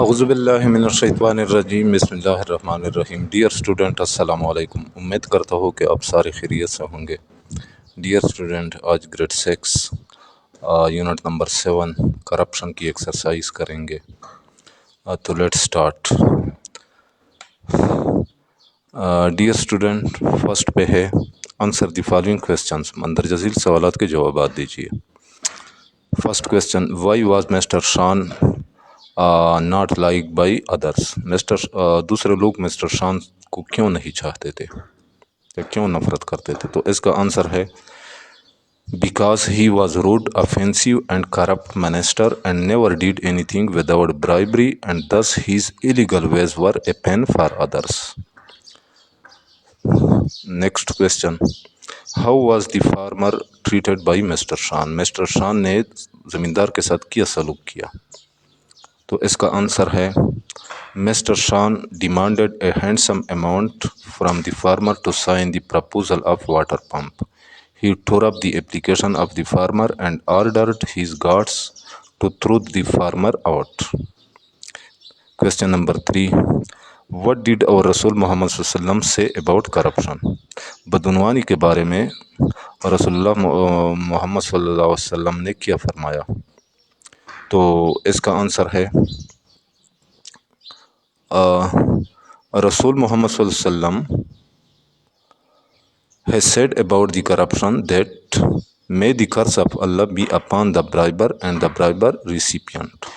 اعوذ باللہ من الشیطان الرجیم، بسم اللہ الرحمن الرحیم۔ ڈیئر اسٹوڈنٹ، السلام علیکم۔ امید کرتا ہوں کہ آپ سارے خیریت سے ہوں گے۔ ڈیئر اسٹوڈنٹ، آج گریڈ 6 یونٹ نمبر 7 کرپشن کی ایکسرسائز کریں گے۔ تو let start. Dear student, first پہ ہے آنسر دی فالوئنگ کویسچنس، مندرجہ ذیل سوالات کے جوابات دیجیے۔ First question, why was mister Shan not like by others? دوسرے لوگ مسٹر شان کو کیوں نہیں چاہتے تھے یا کیوں نفرت کرتے تھے؟ تو اس کا آنسر ہے because he was road, offensive and corrupt minister and never did anything without bribery and thus his illegal ways were a pain for others. Next question, how was the farmer treated by Mr. Shan? Mr. Shan نے زمیندار کے ساتھ کیا سلوک کیا؟ تو اس کا آنسر ہے Mr. Shan demanded a handsome amount from the farmer to sign the proposal of water pump. He tore up the application of the farmer and ordered his guards to throw the farmer out. Question number 3. What did our Rasul Muhammad صلی اللہ علیہ وسلم say about corruption? بدعنوانی کے بارے میں رسول اللہ محمد صلی اللہ علیہ وسلم نے کیا فرمایا؟ تو اس کا آنسر ہے رسول محمد صلی اللہ علیہ وسلم has said about the corruption that may the curse of Allah be upon the briber and the briber recipient.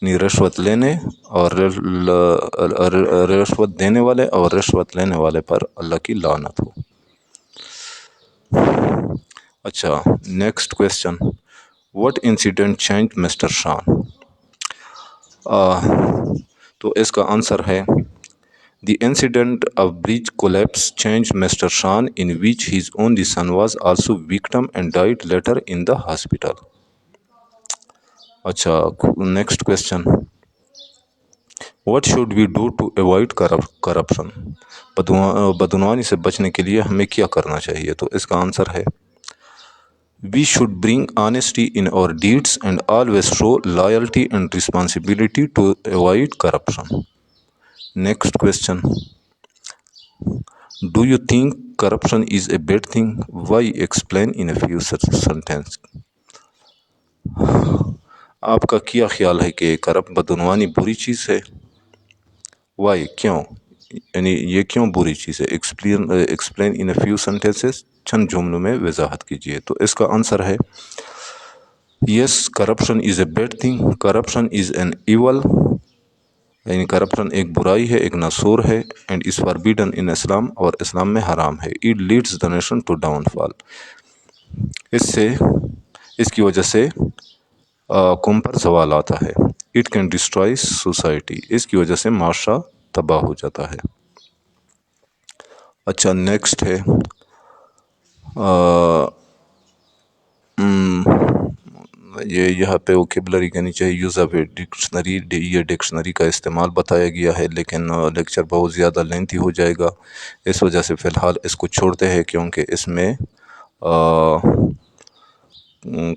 یعنی رشوت لینے اور رشوت دینے والے اور رشوت لینے والے پر اللہ کی لعنت ہو۔ اچھا، next question, what incident changed Mr. Shan? تو اس کا آنسر ہے The incident of bridge collapse changed Mr. Shan, in which his only son was also victim and died later in the hospital. اچھا، next question, what should we do to avoid corruption? بدعنوانی سے بچنے کے لیے ہمیں کیا کرنا چاہیے؟ تو اس کا آنسر ہے We should bring honesty in our deeds and always show loyalty and responsibility to avoid corruption. Next question, do you think corruption is a bad thing? Why? Explain in a few sentences. آپ کا کیا خیال ہے کہ بدعنوانی بری چیز ہے؟ Why؟ کیوں؟ یعنی یہ کیوں بری چیز ہے؟ Explain in a few sentences. چند جملوں میں وضاحت کیجیے۔ تو اس کا آنسر ہے Yes, corruption is a bad thing. Corruption is an evil. یعنی کرپشن ایک برائی ہے، ایک ناسور ہے، and is forbidden in Islam، اور اسلام میں حرام ہے۔ It leads the nation to downfall. اس کی وجہ سے قوم پر زوال آتا ہے۔ It can destroy society. اس کی وجہ سے معاشرہ تباہ ہو جاتا ہے۔ اچھا، نیکسٹ ہے یہاں پہ ووکیبلری کے نیچے یوز آف اے ڈکشنری، یہ ڈکشنری کا استعمال بتایا گیا ہے، لیکن لیکچر بہت زیادہ لینتھی ہو جائے گا، اس وجہ سے فی الحال اس کو چھوڑتے ہیں، کیونکہ اس میں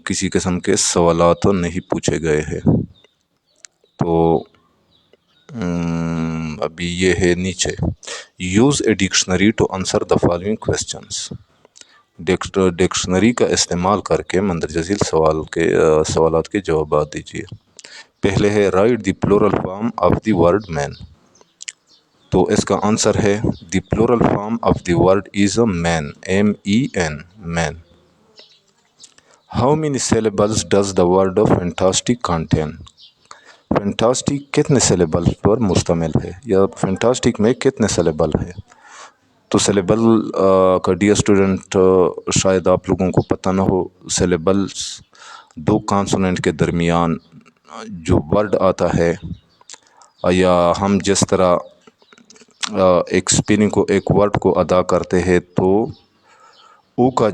کسی قسم کے سوالات نہیں پوچھے گئے ہیں۔ تو ابھی یہ ہے نیچے، use a dictionary to answer the following questions. Dictionary کا استعمال کر کے مندرجہ ذیل سوالات کے جوابات دیجیے۔ پہلے ہے write the plural form of the word men. تو اس کا آنسر ہے the plural form of the word is men, MEN، men. How many syllables does the word fantastic contain? Fantastic کتنے سیلیبل پر مشتمل ہے، یا فینٹاسٹک میں کتنے سیلیبل ہے؟ تو سیلیبل کا ڈیئر اسٹوڈنٹ شاید آپ لوگوں کو پتہ نہ ہو، سیلیبلز دو کانسوننٹ کے درمیان جو ورڈ آتا ہے، یا ہم جس طرح ایک اسپیلنگ کو، ایک ورڈ کو ادا کرتے ہیں، تو او کا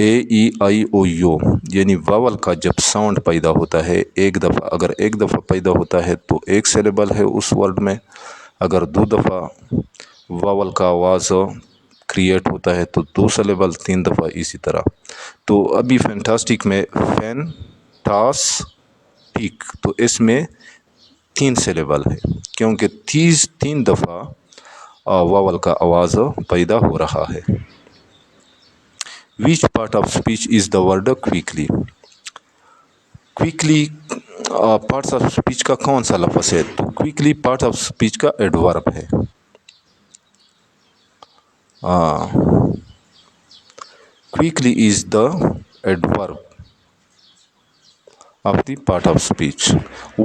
AEIOU یعنی واول کا جب ساؤنڈ پیدا ہوتا ہے اگر ایک دفعہ پیدا ہوتا ہے تو ایک سیلیبل ہے اس ورڈ میں، اگر دو دفعہ واول کا آواز کریٹ ہوتا ہے تو دو سیلیبل، تین دفعہ اسی طرح۔ تو ابھی فینٹاسٹک میں فین ٹاس ٹھیک، تو اس میں 3 سیلیبل ہے کیونکہ 3 دفعہ واول کا آواز پیدا ہو رہا ہے. Which part of speech is the word quickly. Quickly parts of speech کا کون سا لفظ ہے؟ تو کوئکلی پارٹ آف اسپیچ کا ایڈورب ہے. Quickly is the adverb of the part of speech.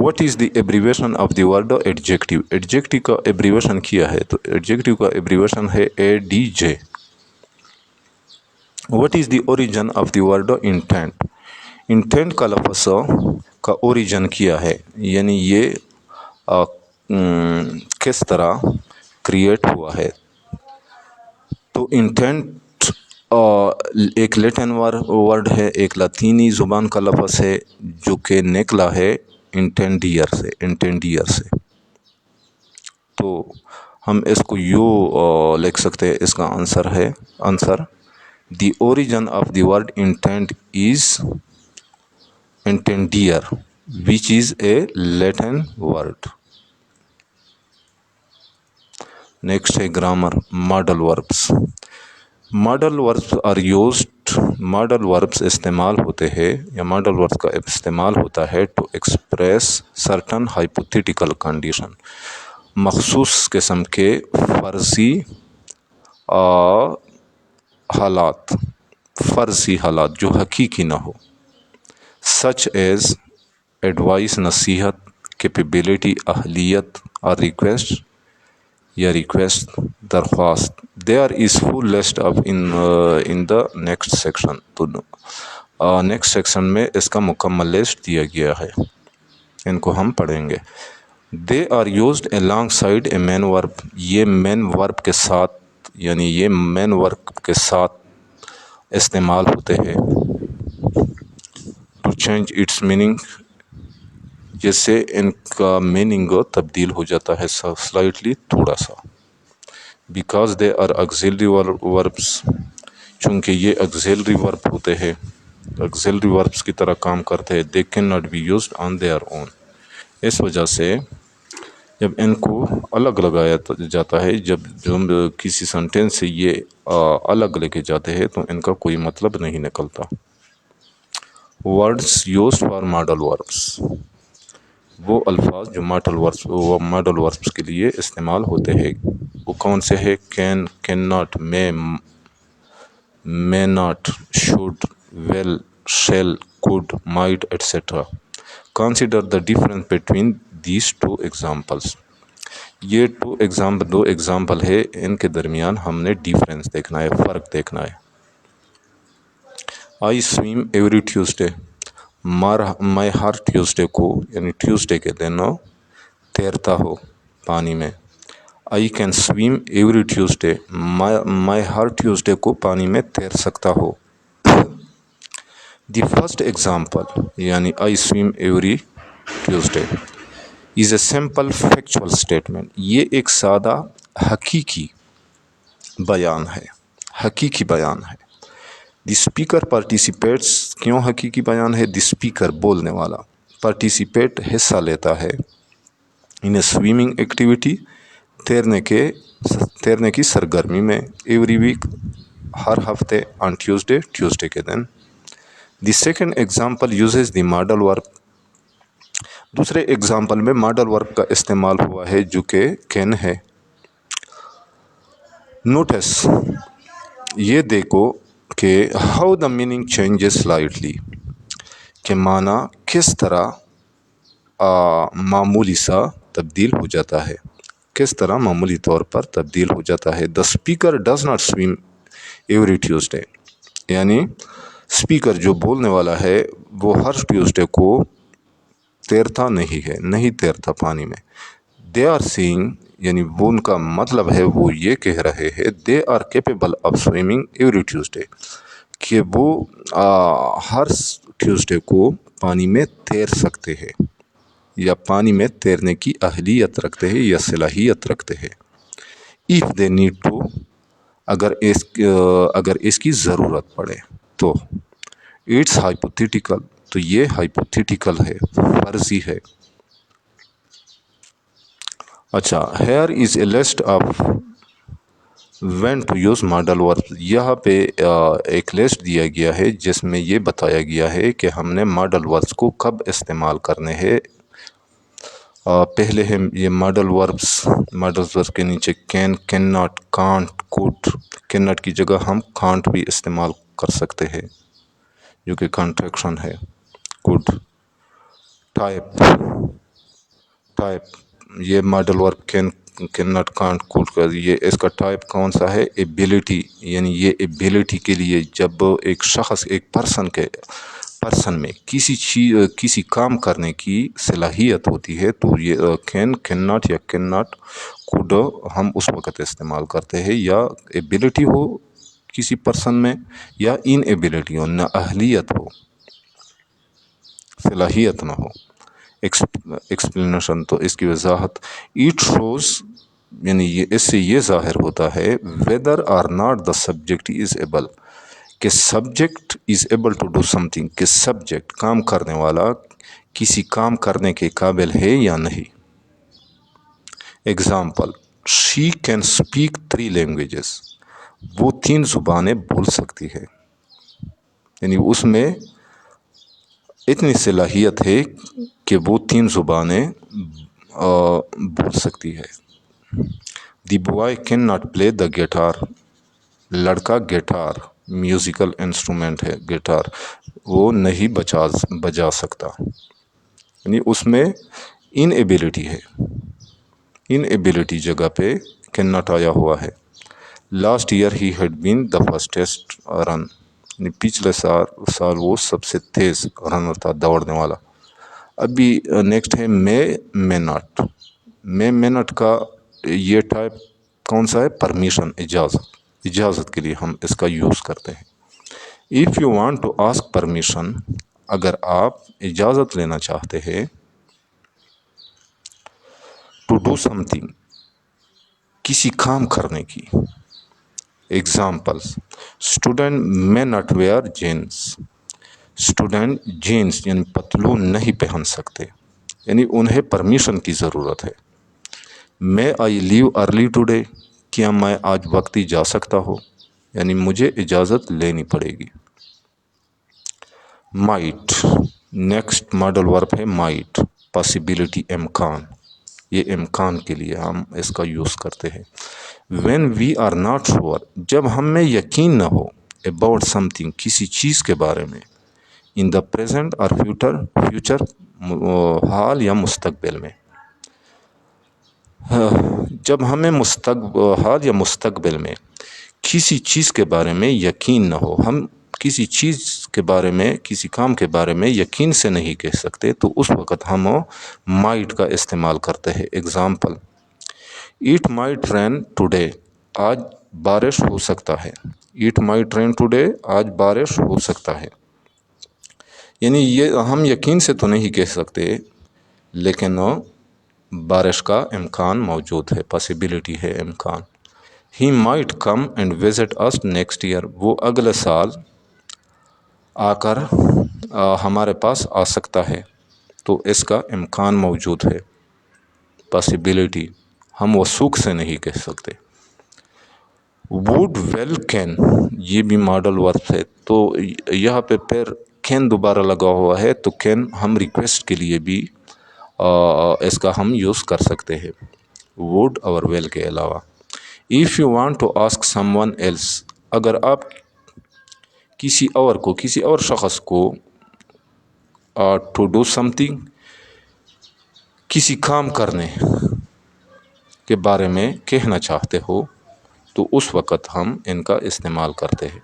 What is the abbreviation of the word adjective? Adjective کا abbreviation کیا ہے تو adjective کا abbreviation ہے ADJ. What is the origin of the word intent? Intent کا لفظ کا origin کیا ہے یعنی یہ کس طرح کریٹ ہوا ہے. تو انٹینٹ ایک لیٹن ورڈ ہے، ایک لاطینی زبان کا لفظ ہے جو کہ نکلا ہے انٹینڈیئر سے. تو ہم اس کو یوں لکھ سکتے ہیں، اس کا answer the origin of the word intent is intendere which is a Latin word. Next ہے grammar. Modal verbs. Modal verbs are used. Modal verbs استعمال ہوتے ہیں یا ماڈل وربس کا استعمال ہوتا ہے to express certain hypothetical condition. مخصوص قسم کے فرضی حالات جو حقیقی نہ ہو. سچ ایز ایڈوائس نصیحت، کیپیبلٹی اہلیت، اور ریکویسٹ درخواست. There is full list of in the next section. تو نیکسٹ سیکشن میں اس کا مکمل لسٹ دیا گیا ہے، ان کو ہم پڑھیں گے. They are used alongside a main verb. یہ مین ورب کے ساتھ استعمال ہوتے ہیں. To change its meaning، جس سے ان کا میننگ تبدیل ہو جاتا ہے سلائٹلی، تھوڑا سا. Because they are auxiliary verbs، چونکہ یہ auxiliary verb ہوتے ہیں، auxiliary verbs کی طرح کام کرتے ہیں. They cannot be used on their own. اس وجہ سے جب ان کو الگ لگایا جاتا ہے، جب کسی سینٹینس سے یہ الگ لے کے جاتے ہیں تو ان کا کوئی مطلب نہیں نکلتا. Words used for model verbs، وہ الفاظ جو ماڈل وربس کے لیے استعمال ہوتے ہیں وہ کون سے ہیں؟ Can, can not, may not، should، will، shall، could، might، etc. Consider the difference between these two examples. یہ دو ایگزامپل ہے، ان کے درمیان ہم نے ڈیفرنس دیکھنا ہے، فرق دیکھنا ہے. I swim every Tuesday. میں ہر ٹیوزڈے کو یعنی ٹیوزڈے کے دن تیرتا ہو پانی میں. I can swim every Tuesday. میں ہر ٹیوزڈے کو پانی میں تیر سکتا ہوں. The first example یعنی I swim every Tuesday is a simple factual statement. یہ ایک سادہ حقیقی بیان ہے. The speaker participates. کیوں حقیقی بیان ہے؟ The speaker بولنے والا participate حصہ لیتا ہے in a swimming activity، تیرنے کی سرگرمی میں. Every week، ہر ہفتے. On ٹیوزڈے کے دن. The second example uses the model verb. دوسرے ایگزامپل میں ماڈل ورب کا استعمال ہوا ہے جو کہ کین ہے. نوٹس، یہ دیکھو کہ how the meaning changes slightly، کہ معنی کس طرح معمولی سا تبدیل ہو جاتا ہے، کس طرح معمولی طور پر تبدیل ہو جاتا ہے. The speaker does not swim every Tuesday، یعنی اسپیکر جو بولنے والا ہے وہ ہر ٹیوزڈے کو نہیں تیرتا پانی میں. They are saying، یعنی وہ ان کا مطلب ہے، وہ یہ کہہ رہے ہیں they are capable of swimming every Tuesday، کہ وہ ہر ٹیوزڈے کو پانی میں تیر سکتے ہیں یا پانی میں تیرنے کی اہلیت رکھتے ہیں یا صلاحیت رکھتے ہیں. If they need to، اگر اس کی ضرورت پڑے تو. It's hypothetical، تو یہ hypothetical ہے، فرضی ہے. اچھا، here is a list of when to use modal verb. یہاں پہ ایک لسٹ دیا گیا ہے جس میں یہ بتایا گیا ہے کہ ہم نے ماڈل وربس کو کب استعمال کرنے ہیں. پہلے ہے یہ ماڈل وربس کے نیچے can, can not, can't, could. Can not کی جگہ ہم کانٹ بھی استعمال کر سکتے ہیں جو کہ کنٹریکشن ہے. کوڈ. ٹائپ. یہ ماڈل ورب کین ناٹ، کانٹ، کوڈ کا یہ اس کا ٹائپ کون سا ہے؟ ایبیلٹی. یعنی یہ ایبیلٹی کے لیے جب ایک شخص، ایک پرسن میں کسی کام کرنے کی صلاحیت ہوتی ہے تو یہ کین ناٹ یا کین ناٹ کوڈ ہم اس وقت استعمال کرتے ہیں. یا ایبیلٹی ہو کسی پرسن میں، یا ان ایبیلٹی ہو، نہ اہلیت ہو، صلاحیت نہ ہو. ایکسپلینیشن تو اس کی وضاحت. ایٹ شوز، یعنی اس سے یہ ظاہر ہوتا ہے whether or not the subject is able، کہ subject is able to do something, کہ سبجیکٹ کام کرنے والا کسی کام کرنے کے قابل ہے یا نہیں. Example, she can speak 3 languages, وہ 3 زبانیں بول سکتی ہے. یعنی اس میں اتنی صلاحیت ہے کہ وہ 3 زبانیں بول سکتی ہے. The boy can not play the guitar, لڑکا گٹار میوزیکل انسٹرومنٹ ہے، گٹار وہ نہیں بجا سکتا. یعنی اس میں ان ایبیلٹی ہے، ان ایبیلٹی جگہ پہ کین ناٹ آیا ہوا ہے. Last year he had been the fastest run, یعنی پچھلے سال وہ سب سے تیز رنر تھا، دوڑنے والا. ابھی نیکسٹ ہے مے ناٹ. مے ناٹ کا یہ ٹائپ کون سا ہے؟ پرمیشن، اجازت کے لیے ہم اس کا یوز کرتے ہیں. If you want to ask permission, اگر آپ اجازت لینا چاہتے ہیں ٹو ڈو سم تھنگ، کسی کام کرنے کی. Examples, student may not wear jeans, student jeans یعنی پتلون نہیں پہن سکتے، یعنی انہیں پرمیشن کی ضرورت ہے. مے آئی لیو ارلی ٹوڈے، کیا میں آج وقتی جا سکتا ہوں، یعنی مجھے اجازت لینی پڑے گی. مائٹ، نیکسٹ ماڈل ورب ہے مائٹ، پاسبلٹی، امکان. یہ امکان کے لیے ہم اس کا یوز کرتے ہیں. When we are not sure, جب ہم میں یقین نہ ہو، اباؤٹ سم تھنگ، کسی چیز کے بارے میں. ان دا پریزنٹ اور فیوچر، حال یا مستقبل میں. جب ہمیں حال یا مستقبل میں کسی چیز کے بارے میں یقین نہ ہو، ہم کسی چیز کے بارے میں، کسی کام کے بارے میں یقین سے نہیں کہہ سکتے، تو اس وقت ہم مائٹ کا استعمال کرتے ہیں. Example, it might rain today, آج بارش ہو سکتا ہے. اٹ مائٹ رین ٹوڈے، آج بارش ہو سکتا ہے. یعنی یہ ہم یقین سے تو نہیں کہہ سکتے، لیکن بارش کا امکان موجود ہے، پاسبلٹی ہے، امکان. He might come and visit us next year, وہ اگلے سال آ کر ہمارے پاس آ سکتا ہے، تو اس کا امکان موجود ہے، پاسبلٹی. ہم وثوق سے نہیں کہہ سکتے. ووڈ ویل کین، یہ بھی ماڈل ورب ہے، تو یہاں پہ پھر کین دوبارہ لگا ہوا ہے، تو کین ہم ریکویسٹ کے لیے بھی اس کا ہم یوز کر سکتے ہیں، ووڈ اور ویل کے علاوہ. If you want to ask someone else, اگر آپ کسی اور شخص کو ٹو ڈو سم تھنگ، کسی کام کرنے کے بارے میں کہنا چاہتے ہو، تو اس وقت ہم ان کا استعمال کرتے ہیں.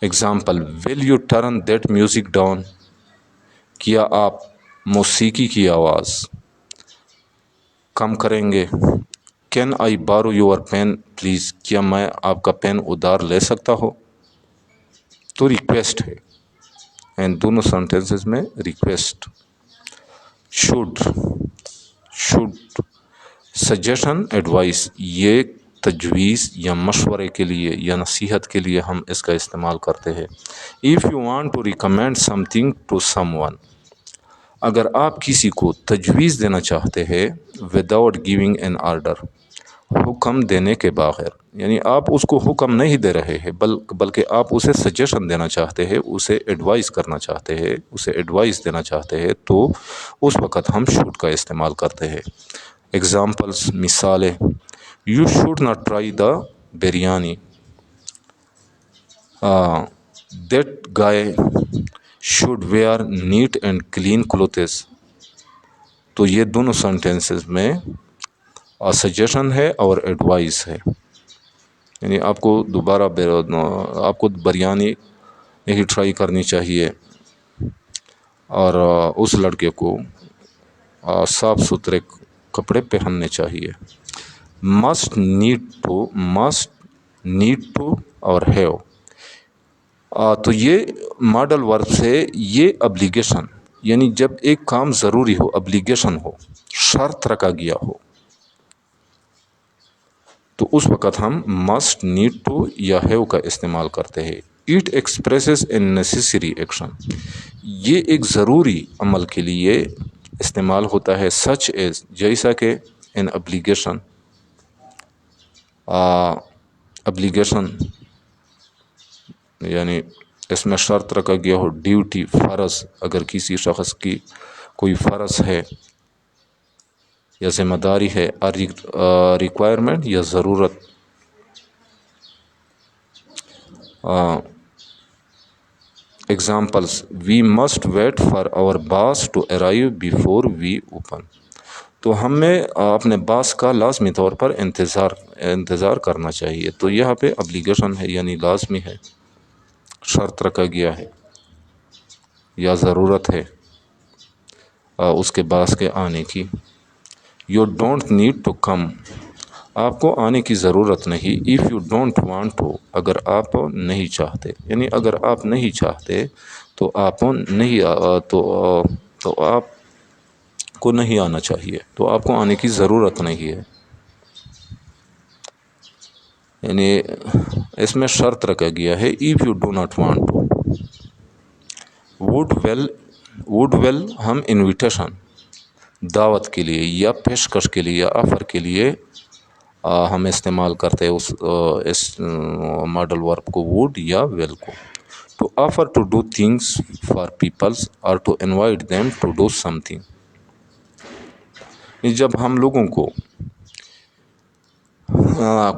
Example, will you turn that music down, کیا آپ موسیقی کی آواز کم کریں گے. کین آئی بارو یور پین پلیز، کیا میں آپ کا پین ادھار لے سکتا ہوں. تو ریکویسٹ ہے، اینڈ دونوں سینٹینسز میں ریکویسٹ. شوڈ، سجیشن، ایڈوائس، یہ تجویز یا مشورے کے لیے یا نصیحت کے لیے ہم اس کا استعمال کرتے ہیں. If you want to recommend something to someone, اگر آپ کسی کو تجویز دینا چاہتے ہیں وداؤٹ گیونگ این آرڈر، حکم دینے کے بغیر، یعنی آپ اس کو حکم نہیں دے رہے ہیں بلکہ آپ اسے سجیشن دینا چاہتے ہیں، اسے ایڈوائز کرنا چاہتے ہیں، اسے ایڈوائز دینا چاہتے ہیں، تو اس وقت ہم شوڈ کا استعمال کرتے ہیں۔ ایگزامپلس، مثالیں: you should not try the biryani, that guy should wear neat and clean clothes. تو یہ دونوں سینٹینسز میں سجیشن ہے اور ایڈوائز ہے، یعنی آپ کو دوبارہ آپ کو بریانی نہیں ٹرائی کرنی چاہیے، اور اس لڑکے کو صاف ستھرے کپڑے پہننے چاہیے۔ مسٹ، نیڈ ٹو اور ہیو، تو یہ ماڈل ورب سے یہ ابلیگیشن، یعنی جب ایک کام ضروری ہو، ابلیگیشن ہو، شرط رکھا گیا ہو، تو اس وقت ہم مسٹ، نیڈ ٹو یا ہیو کا استعمال کرتے ہیں۔ It expresses a necessary action, یہ ایک ضروری عمل کے لیے استعمال ہوتا ہے، سچ ایز، جیسا کہ ان ابلیگیشن، ابلیگیشن یعنی اس میں شرط رکھا گیا ہو، ڈیوٹی، فرض، اگر کسی شخص کی کوئی فرض ہے یا ذمہ داری ہے، ریکوائرمنٹ یا ضرورت۔ Examples: we must wait for our boss to arrive before we open, تو ہمیں اپنے باس کا لازمی طور پر انتظار کرنا چاہیے۔ تو یہاں پہ ابلیگیشن ہے، یعنی لازمی ہے، شرط رکھا گیا ہے یا ضرورت ہے اس کے باس کے آنے کی۔ You don't need to come, آپ کو آنے کی ضرورت نہیں۔ If you don't want to, اگر آپ نہیں چاہتے، یعنی اگر آپ نہیں چاہتے تو آپ کو نہیں آنا چاہیے، تو آپ کو آنے کی ضرورت نہیں ہے، یعنی اس میں شرط رکھا گیا ہے، if you do not want to. Would will ہم انویٹیشن، دعوت کے لیے یا پیشکش کے لیے یا آفر کے لیے ہم استعمال کرتے ہیں اس ماڈل ورب کو، ووڈ یا ویل کو۔ To offer to do things for people اور to invite them to do something, جب ہم لوگوں کو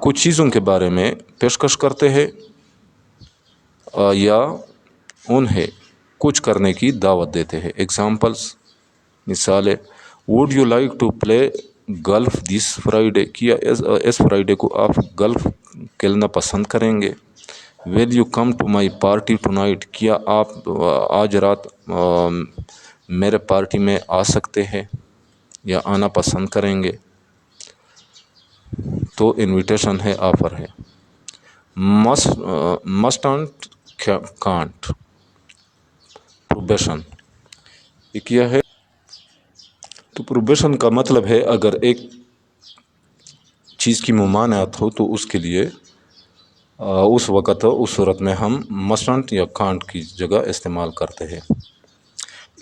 کچھ چیزوں کے بارے میں پیشکش کرتے ہیں یا انہیں کچھ کرنے کی دعوت دیتے ہیں۔ ایگزامپلس، مثالیں: would you like to play golf this Friday, کیا اس فرائیڈے کو آپ گلف کھیلنا پسند کریں گے؟ Will you come to my party tonight, کیا آپ آج رات میرے پارٹی میں آ سکتے ہیں یا آنا پسند کریں گے؟ تو انویٹیشن ہے، آفر ہے۔ مسٹنٹ، کانٹ، پروبیشن، یہ کیا ہے؟ تو پروبیشن کا مطلب ہے اگر ایک چیز کی ممانعت ہو تو اس کے لیے اس وقت اس صورت میں ہم مسٹنٹ یا کانٹ کی جگہ استعمال کرتے ہیں۔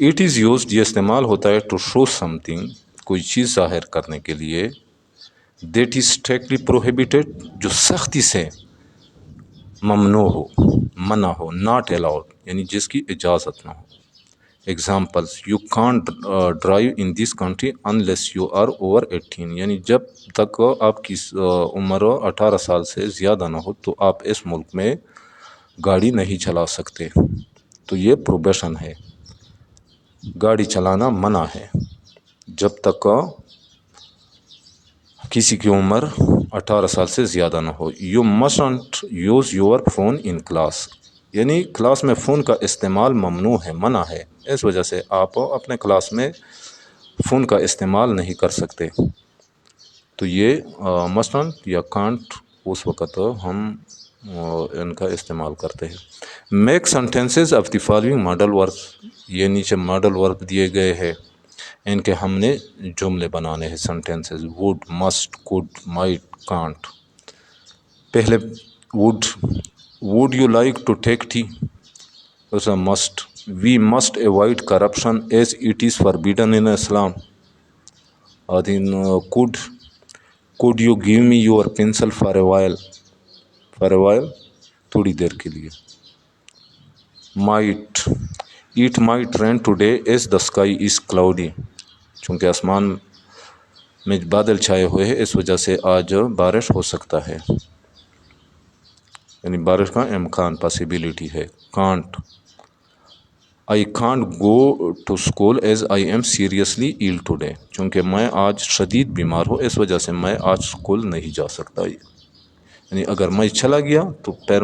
اٹ از یوزڈ، یہ استعمال ہوتا ہے، ٹو شو سم تھنگ، کوئی چیز ظاہر کرنے کے لیے، دیٹ از اسٹرکٹلی پروہیبیٹڈ، جو سختی سے ممنوع ہو، منع ہو، ناٹ الاؤڈ، یعنی جس کی اجازت نہ ہو۔ Examples: you can't drive in this country unless you are over 18، یعنی جب تک آپ کی عمر 18 سال سے زیادہ نہ ہو تو آپ اس ملک میں گاڑی نہیں چلا سکتے۔ تو یہ پروبیشن ہے، گاڑی چلانا منع ہے جب تک کسی کی عمر 18 سال سے زیادہ نہ ہو۔ You mustn't use your phone in class, یعنی کلاس میں فون کا استعمال ممنوع ہے، منع ہے، اس وجہ سے آپ اپنے کلاس میں فون کا استعمال نہیں کر سکتے۔ تو یہ مسٹنٹ یا کانٹ اس وقت ہم ان کا استعمال کرتے ہیں۔ Make sentences of the following model ورب، یہ نیچے ماڈل ورب دیے گئے ہیں، ان کے ہم نے جملے بنانے ہیں، sentences: would, must, could, might, can't. پہلے would you like to take tea, must, We must avoid corruption as it is forbidden in Islam. Then could you give me your pencil for a while? For a while, تھوڑی دیر کے لیے. Might it might rain today as the sky is cloudy. چونکہ آسمان میں بادل چھائے ہوئے ہیں اس وجہ سے آج بارش ہو سکتا ہے، یعنی بارش کا امکان، پاسبلٹی ہے. Can't I can't go to school as I am seriously ill today. چونکہ میں آج شدید بیمار ہوں اس وجہ سے میں آج اسکول نہیں جا سکتا. یعنی اگر میں چلا گیا تو پھر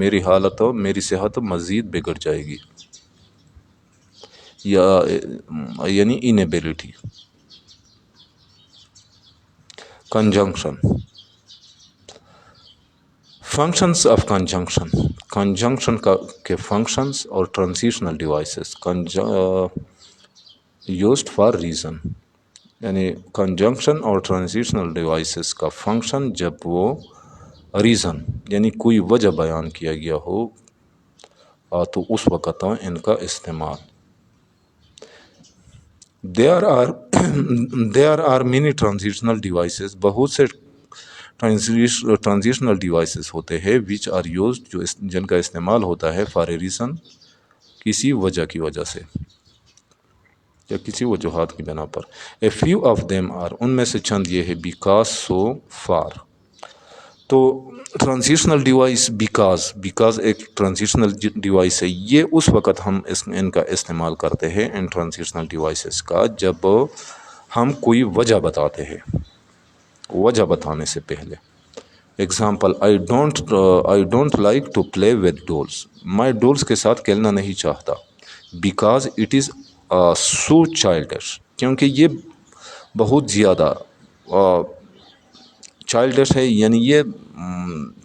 میری حالت اور میری صحت مزید بگڑ جائے گی، یعنی inability. Conjunction. Functions of conjunction. Conjunction کے فنکشنز اور transitional devices used for reason. یعنی کنجنکشن اور ٹرانزیشنل ڈیوائسز کا فنکشن جب وہ ریزن یعنی کوئی وجہ بیان کیا گیا ہو تو اس وقت ان کا استعمال. There are many transitional devices. بہت سے ٹرانزیشنل ڈیوائسز ہوتے ہیں which are used جن کا استعمال ہوتا ہے for a reason کسی وجہ کی وجہ سے یا کسی وجوہات کی بنا پر. A few of them are ان میں سے چند یہ ہے because, so, for. تو ٹرانزیشنل ڈیوائس بیکاز ایک ٹرانزیشنل ڈیوائس ہے. یہ اس وقت ہم ان کا استعمال کرتے ہیں ان ٹرانزیشنل ڈیوائسز کا جب ہم کوئی وجہ بتاتے ہیں، وجہ بتانے سے پہلے. Example I don't like to play with dolls. میں ڈولز کے ساتھ کھیلنا نہیں چاہتا. Because it is so childish. کیونکہ یہ بہت زیادہ چائلڈش ہے، یعنی یہ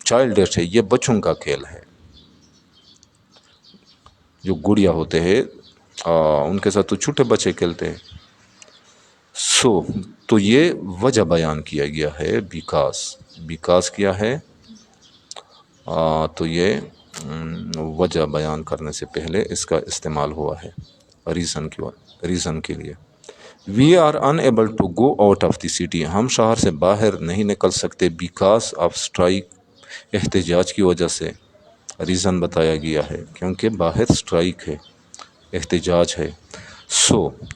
چائلڈش ہے، یہ بچوں کا کھیل ہے. جو گڑیا ہوتے ہیں ان کے ساتھ تو چھوٹے بچے کھیلتے ہیں. تو یہ وجہ بیان کیا گیا ہے بیکاز کیا ہے تو یہ وجہ بیان کرنے سے پہلے اس کا استعمال ہوا ہے ریزن کے لیے. We are unable to go out of the city. ہم شہر سے باہر نہیں نکل سکتے because of strike. احتجاج کی وجہ سے ریزن بتایا گیا ہے کیونکہ باہر اسٹرائک ہے، احتجاج ہے.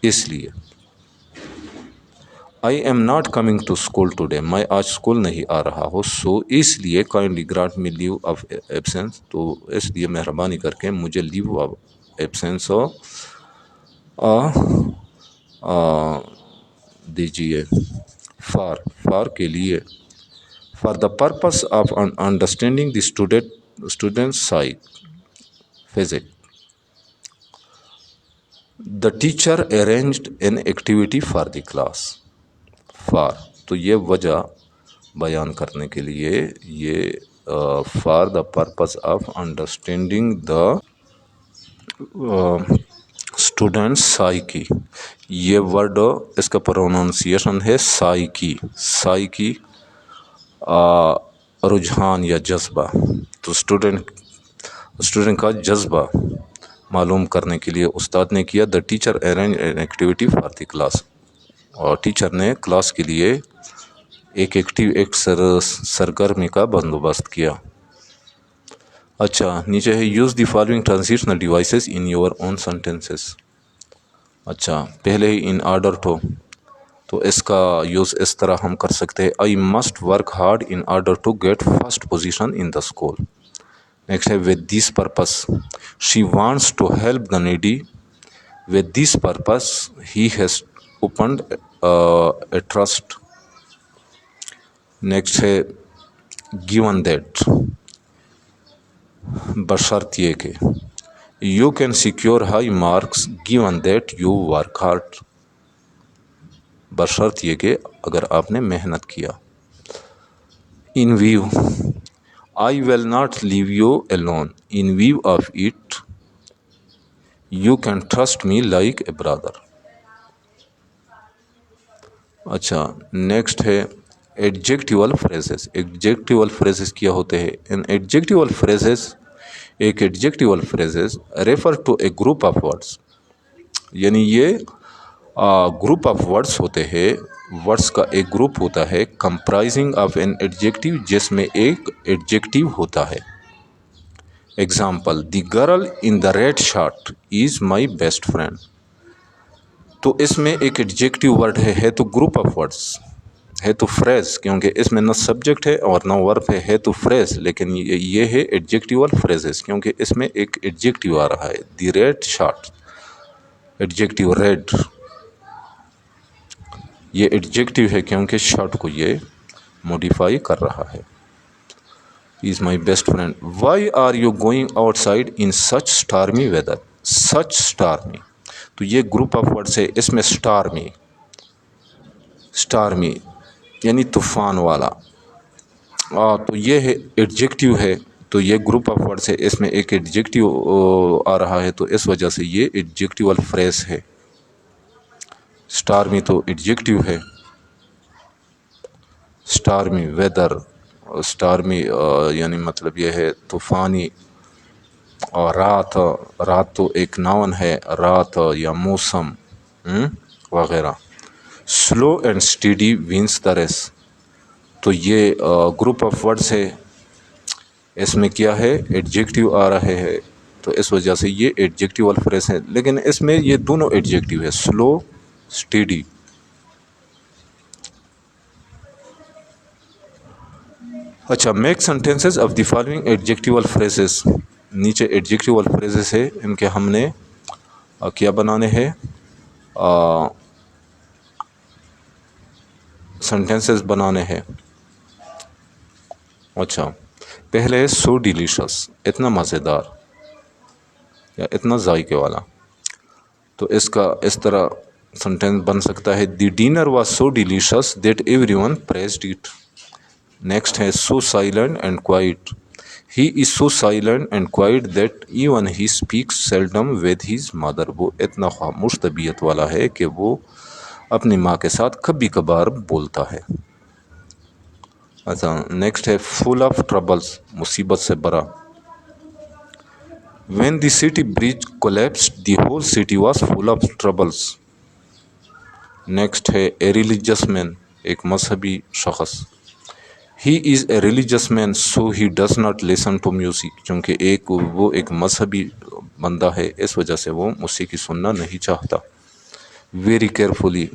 اس لیے I am not coming to school today. میں آج اسکول نہیں آ رہا ہوں. اس لیے kindly grant me leave of absence. تو اس لیے مہربانی کر کے مجھے leave of absence دیجیے. فار کے لیے for the purpose of understanding the student's physics. The teacher arranged an activity for the class. تو یہ وجہ بیان کرنے کے لیے یہ for the purpose of understanding the student's psyche. یہ ورڈ اس کا پروننسیشن ہے سائیکی رجحان یا جذبہ. تو اسٹوڈنٹ کا جذبہ معلوم کرنے کے لیے استاد نے کیا the teacher arranged an activity for the class. اور ٹیچر نے کلاس کے لیے ایک سرگرمی کا بندوبست کیا. اچھا نیچے ہے use the following transitional devices in your own sentences. اچھا پہلے ہی ان آرڈر تو اس کا یوز اس طرح ہم کر سکتے ہیں I must work hard in order to get first position in the school. Next ہے with this purpose she wants to help the needy. With this purpose he has opened a trust. Next ہے given that بشرط یہ کہ you can secure high marks given that you work hard. بشرط یہ کہ اگر آپ نے محنت کیا. In view I will not leave you alone. In view of it you can trust me like a brother. اچھا نیکسٹ ہے ایڈجیکٹیول فریزز. ایڈجیکٹیول فریزز کیا ہوتے ہیں. ان ایڈجیکٹیول فریزز ایک ایڈجیکٹیول phrases refer to a group of words، یعنی یہ گروپ آف ورڈس ہوتے ہیں، ورڈس کا ایک گروپ ہوتا ہے comprising of an adjective، جس میں ایک ایڈجیکٹیو ہوتا ہے۔ Example: the girl in the red shirt is my best friend. تو اس میں ایک ایڈجیکٹیو ورڈ ہے تو گروپ آف ورڈس ہے تو فریز، کیونکہ اس میں نہ سبجیکٹ ہے اور نہ ورب ہے تو فریز، لیکن یہ ہے ایڈجیکٹیول فریزز کیونکہ اس میں ایک ایڈجیکٹیو آ رہا ہے۔ دی ریڈ شرٹ، ایڈجیکٹیو ریڈ، یہ ایڈجیکٹیو ہے کیونکہ شرٹ کو یہ موڈیفائی کر رہا ہے۔ is my best friend. Why are you going outside in such stormy weather؟ such stormy، تو یہ گروپ آف ورڈس ہے، اس میں stormy یعنی طوفان والا، تو یہ ہے ایڈجیکٹیو ہے، تو یہ گروپ آف ورڈس ہے، اس میں ایک ایڈجیکٹیو آ رہا ہے تو اس وجہ سے یہ ایڈجیکٹیول فریز ہے۔ stormy تو ایڈجیکٹیو ہے، stormy ویدر، stormy یعنی مطلب یہ ہے طوفانی، اور رات تو ایک ناون ہے، رات یا موسم وغیرہ۔ Slow and steady wins the race, تو یہ گروپ آف ورڈس ہے، اس میں کیا ہے ایڈجیکٹیو آ رہے ہے تو اس وجہ سے یہ ایڈجیکٹیول فریز ہے، لیکن اس میں یہ دونوں ایڈجیکٹیو ہے، سلو اسٹیڈی۔ اچھا، make sentences of the following adjectival phrases, نیچے ایڈجیکٹیول فریزز ہے، ان کے ہم نے کیا بنانے ہیں، سینٹینسز بنانے ہیں۔ اچھا، پہلے ہے سو ڈیلیشس، اتنا مزیدار یا اتنا ذائقے والا، تو اس کا اس طرح سینٹینس بن سکتا ہے، the dinner was so delicious that everyone praised it. Next ہے so silent and quiet, he is so silent and quiet that even he speaks seldom with his mother, وہ اتنا خاموش طبیعت والا ہے کہ وہ اپنی ماں کے ساتھ کبھی کبھار بولتا ہے۔ اچھا، نیکسٹ ہے فل آف ٹربلس، مصیبت سے بھرا۔ When the city bridge collapsed the whole city was full of troubles. Next ہے اے ریلیجس مین، ایک مذہبی شخص، he is a religious man so he does not listen to music, چونکہ وہ ایک مذہبی بندہ ہے اس وجہ سے وہ موسیقی سننا نہیں چاہتا۔ ویری کیئرفلی،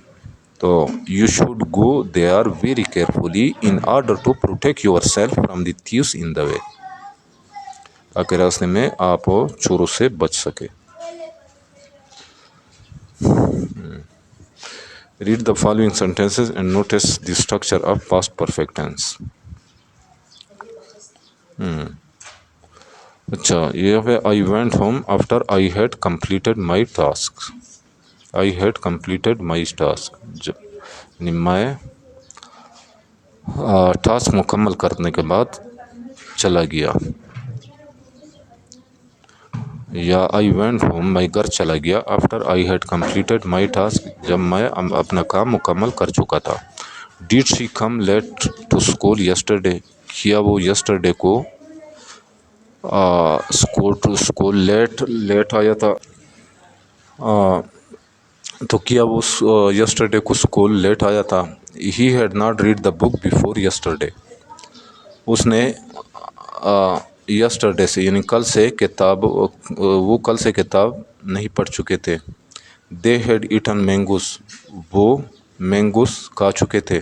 تو you should go there very carefully in order to protect yourself from the thieves in the way, تاکہ راستے میں آپ چوروں سے بچ سکے۔ Read the following sentences and notice the structure of past perfect tense. اچھا، یہ ہے I went home after I had completed my task, I had completed my task, یعنی میں ٹاسک مکمل کرنے کے بعد چلا گیا، یا آئی وینٹ ہوم میں گھر چلا گیا، after I had completed my task جب میں اپنا کام مکمل کر چکا تھا۔ Did she come late to school yesterday, کیا وہ یسٹرڈے کو اسکول لیٹ آیا تھا، تو کیا وہ یسٹرڈے کو اسکول لیٹ آیا تھا۔ He had not read the book before yesterday, اس نے یسٹرڈے سے یعنی کل سے وہ کل سے کتاب نہیں پڑھ چکے تھے۔ دے ہیڈ ایٹن مینگوز، وہ مینگوز کھا چکے تھے۔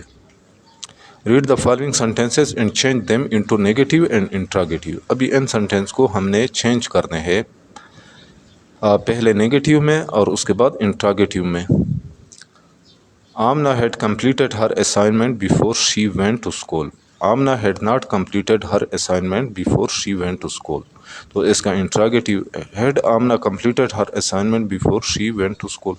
Read the following sentences and change them into negative and interrogative, ابھی ان سینٹینس کو ہم نے چینج کرنے ہیں، پہلے نیگیٹیو میں اور اس کے بعد انٹراگیٹیو میں۔ Amna had completed her assignment before she went to school, Amna had not completed her assignment before she went to school, تو اس کا interrogative, had Amna completed her assignment before she went to school.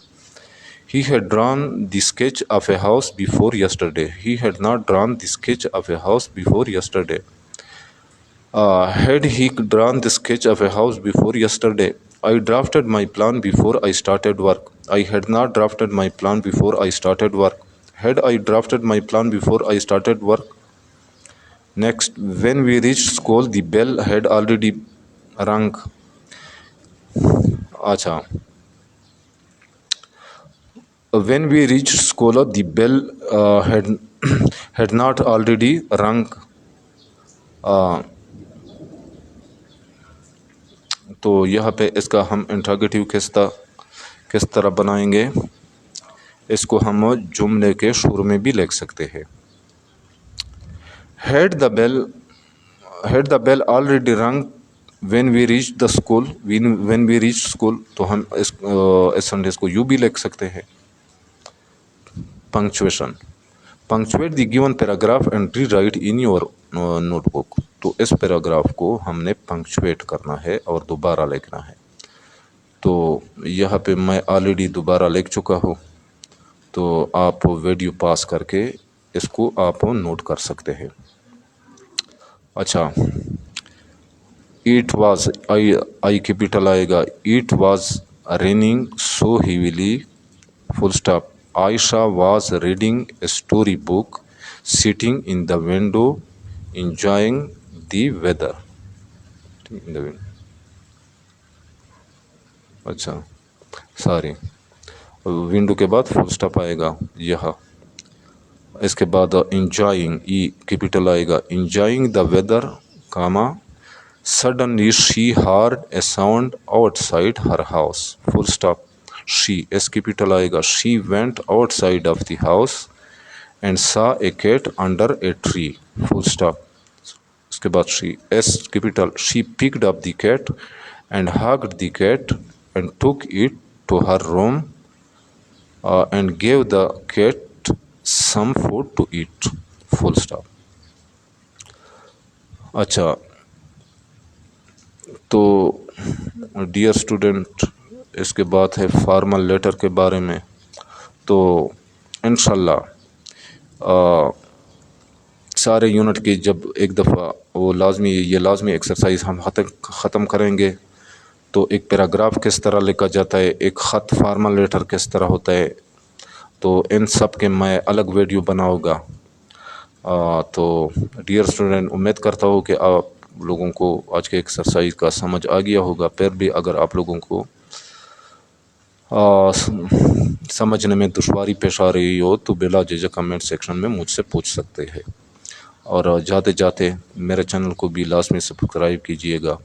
He had drawn the sketch of a house before yesterday. He had not drawn the sketch of a house before yesterday. Had he drawn the sketch of a house before yesterday? I drafted my plan before I started work. I had not drafted my plan before I started work. Had I drafted my plan before I started work? Next, when we reached school, the bell had already رنگ. اچھا. When we reached school, the bell had not already rung. تو یہاں پہ اس کا ہم انٹراگیٹیو کس طرح بنائیں گے؟ اس کو ہم جملے کے شروع میں بھی لکھ سکتے ہیں. Had the bell already rung when we reached the school. When we reached school تو ہم اس سینٹینس کو یوں بھی لکھ سکتے ہیں. Punctuation. Punctuate the given paragraph and rewrite in your notebook. تو اس پیراگراف کو ہم نے پنکچویٹ کرنا ہے اور دوبارہ لکھنا ہے. تو یہاں پہ میں آلریڈی دوبارہ لکھ چکا ہوں، تو آپ ویڈیو پاس کر کے اس کو آپ نوٹ کر سکتے ہیں. اچھا. It was I کیپیٹل آئے گا. It was raining so heavily full stop. Aisha was reading a story book, sitting in the window, enjoying the weather. اچھا سوری، ونڈو کے بعد فل اسٹاپ آئے گا یہاں. اس کے بعد enjoying ای کیپیٹل آئے گا. enjoying the weather, comma, suddenly she heard a sound outside her house. full stop. she S capital آئے گا. she went outside of the house and saw a cat under a tree. full stop. اس کے بعد she S capital. she picked up the cat and hugged the cat and took it to her room and gave the cat some food to eat. full stop. اچھا تو dear student, اس کے بعد ہے formal letter کے بارے میں. تو انشاءاللہ سارے یونٹ کی جب ایک دفعہ وہ یہ لازمی ایکسرسائز ہم ختم کریں گے تو ایک پیراگراف کس طرح لکھا جاتا ہے، ایک خط فارمل لیٹر کس طرح ہوتا ہے، تو ان سب کے میں الگ ویڈیو بناؤں گا. تو ڈیئر اسٹوڈنٹ، امید کرتا ہوں کہ آپ لوگوں کو آج کے ایکسرسائز کا سمجھ آ گیا ہوگا. پھر بھی اگر آپ لوگوں کو سمجھنے میں دشواری پیش آ رہی ہو تو بلا جھجک کمنٹ سیکشن میں مجھ سے پوچھ سکتے ہیں. اور جاتے جاتے میرے چینل کو بھی لازمی سبسکرائب کیجیے گا.